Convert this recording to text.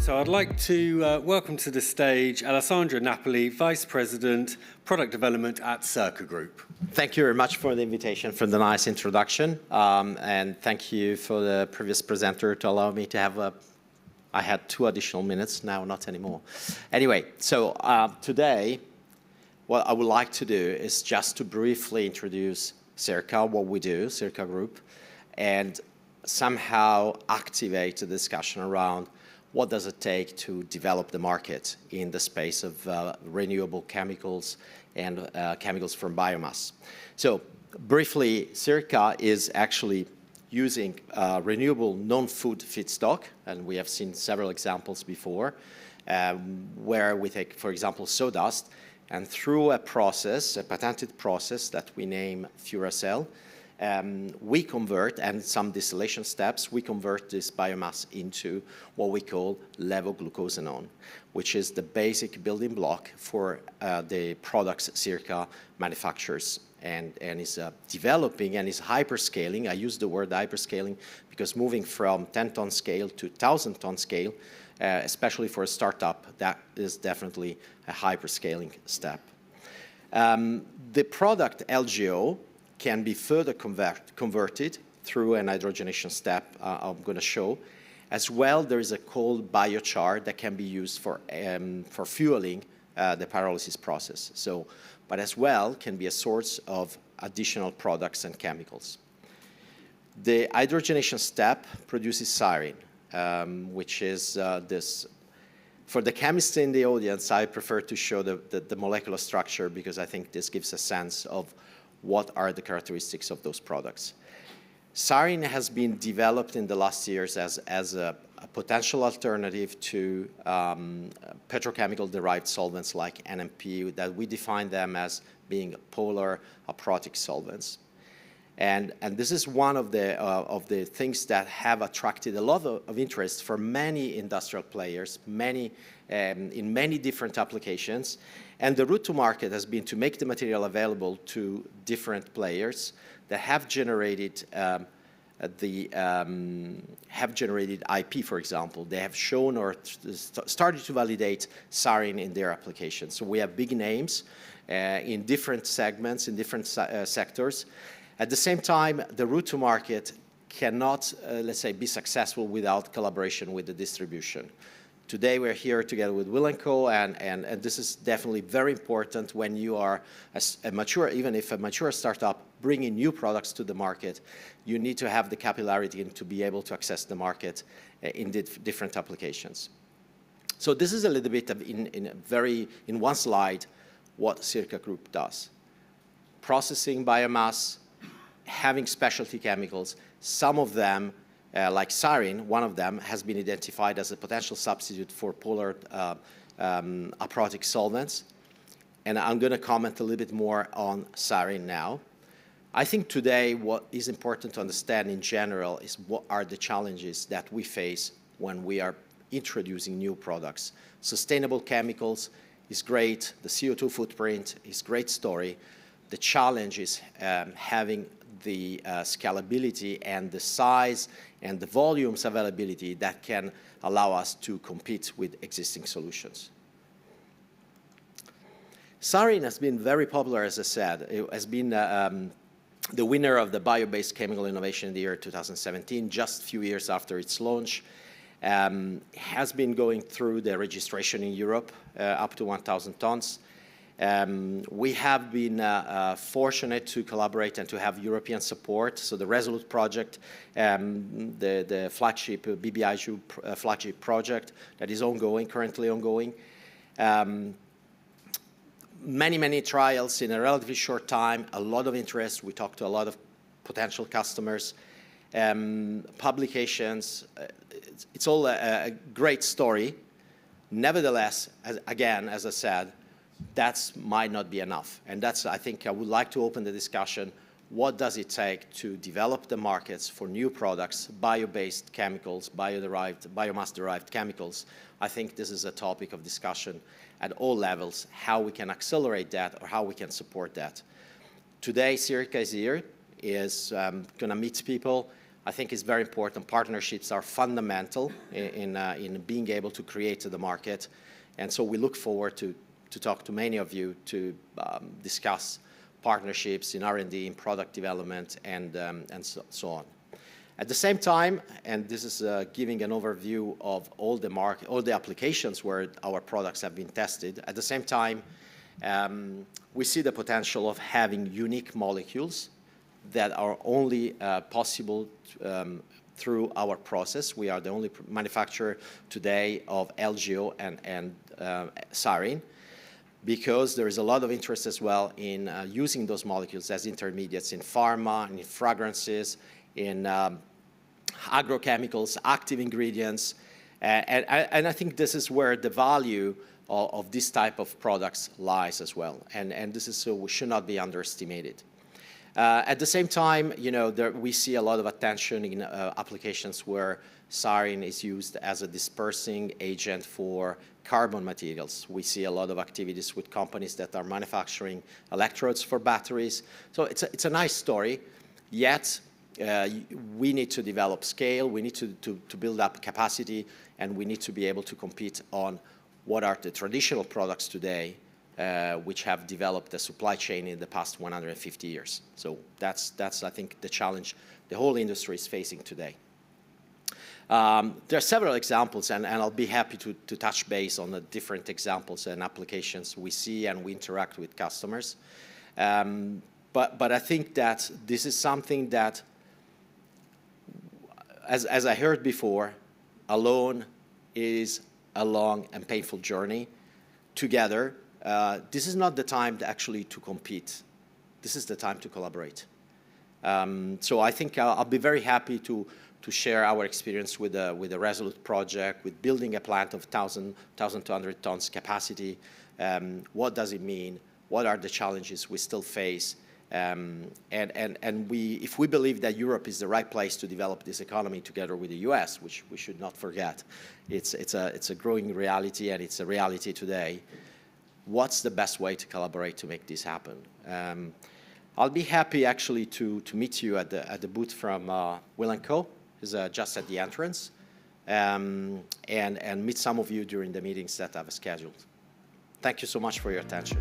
So I'd like to welcome to the stage Alessandro Napoli, Vice President, Product Development at Circa Group. Thank you very much for the invitation, for the nice introduction, and thank you for the previous presenter to allow me to have I had 2 additional minutes, now not anymore. Anyway, so today, what I would like to do is just to briefly introduce Circa, what we do, Circa Group, and somehow activate the discussion around what does it take to develop the market in the space of renewable chemicals and chemicals from biomass. So briefly, Circa is actually using renewable non-food feedstock, and we have seen several examples before, where we take, for example, sawdust, and through a process, a patented process that we name Furacell, we convert, and some distillation steps, we convert this biomass into what we call levoglucosenone, which is the basic building block for the products Circa manufactures and is developing and is hyperscaling. I use the word hyperscaling because moving from 10-ton scale to 1,000-ton scale, especially for a startup, that is definitely a hyperscaling step. The product LGO can be further converted through an hydrogenation step I'm going to show. As well, there is a cold biochar that can be used for fueling the pyrolysis process. So, but as well can be a source of additional products and chemicals. The hydrogenation step produces Cyrene, which is this. For the chemists in the audience, I prefer to show the molecular structure because I think this gives a sense of what are the characteristics of those products. Cyrene has been developed in the last years as a potential alternative to petrochemical-derived solvents like NMP, that we define them as being polar aprotic solvents. And this is one of the things that have attracted a lot of interest for many industrial players, in many different applications. And the route to market has been to make the material available to different players that have generated IP, for example. They have shown or started to validate Cyrene in their applications. So we have big names in different segments, in different sectors. At the same time, the route to market cannot, let's say, be successful without collaboration with the distribution. Today, we're here together with Will & Co, and this is definitely very important when you are a mature, even if a mature startup, bringing new products to the market. You need to have the capillarity and to be able to access the market in different applications. So this is a little bit of, in one slide, what Circa Group does. Processing biomass, having specialty chemicals, some of them, like Cyrene, one of them has been identified as a potential substitute for polar aprotic solvents. And I'm going to comment a little bit more on Cyrene now. I think today what is important to understand in general is what are the challenges that we face when we are introducing new products. Sustainable chemicals is great. The CO2 footprint is a great story. The challenge is having the scalability and the size and the volumes availability that can allow us to compete with existing solutions. Cyrene has been very popular, as I said. It has been the winner of the Bio-Based Chemical Innovation in the year 2017, just a few years after its launch. Has been going through the registration in Europe, up to 1,000 tons. We have been fortunate to collaborate and to have European support. So the Resolute project, the flagship BBIJU flagship project that is ongoing, currently ongoing. Many trials in a relatively short time, a lot of interest. We talked to a lot of potential customers, publications. It's all a great story. Nevertheless, again, as I said, that might not be enough. And that's, I think, I would like to open the discussion. What does it take to develop the markets for new products, bio-based chemicals, biomass-derived chemicals? I think this is a topic of discussion at all levels, how we can accelerate that or how we can support that. Today, Circa is here, is going to meet people. I think it's very important. Partnerships are fundamental in being able to create the market. And so we look forward to talk to many of you to discuss partnerships in R&D, in product development, and so on. At the same time, and this is giving an overview of all the applications where our products have been tested. At the same time, we see the potential of having unique molecules that are only possible through our process. We are the only manufacturer today of LGO and Cyrene, because there is a lot of interest as well in using those molecules as intermediates in pharma, in fragrances, in agrochemicals, active ingredients, and I think this is where the value of this type of products lies as well, and this is so should not be underestimated. At the same time, you know, we see a lot of attention in applications where Cyrene is used as a dispersing agent for carbon materials. We see a lot of activities with companies that are manufacturing electrodes for batteries. So it's a nice story, yet we need to develop scale, we need to build up capacity, and we need to be able to compete on what are the traditional products today which have developed a supply chain in the past 150 years. So that's I think, the challenge the whole industry is facing today. There are several examples, and I'll be happy to touch base on the different examples and applications we see and we interact with customers. But I think that this is something that, as I heard before, alone is a long and painful journey. Together, this is not the time actually to compete. This is the time to collaborate. So I think I'll be very happy to share our experience with the Resolute project, with building a plant of 1,200 tons capacity. What does it mean? What are the challenges we still face? And if we believe that Europe is the right place to develop this economy together with the US, which we should not forget, it's a growing reality, and it's a reality today. What's the best way to collaborate to make this happen? I'll be happy actually to meet you at the booth from Will & Co. Is just at the entrance, and meet some of you during the meetings that I've scheduled. Thank you so much for your attention.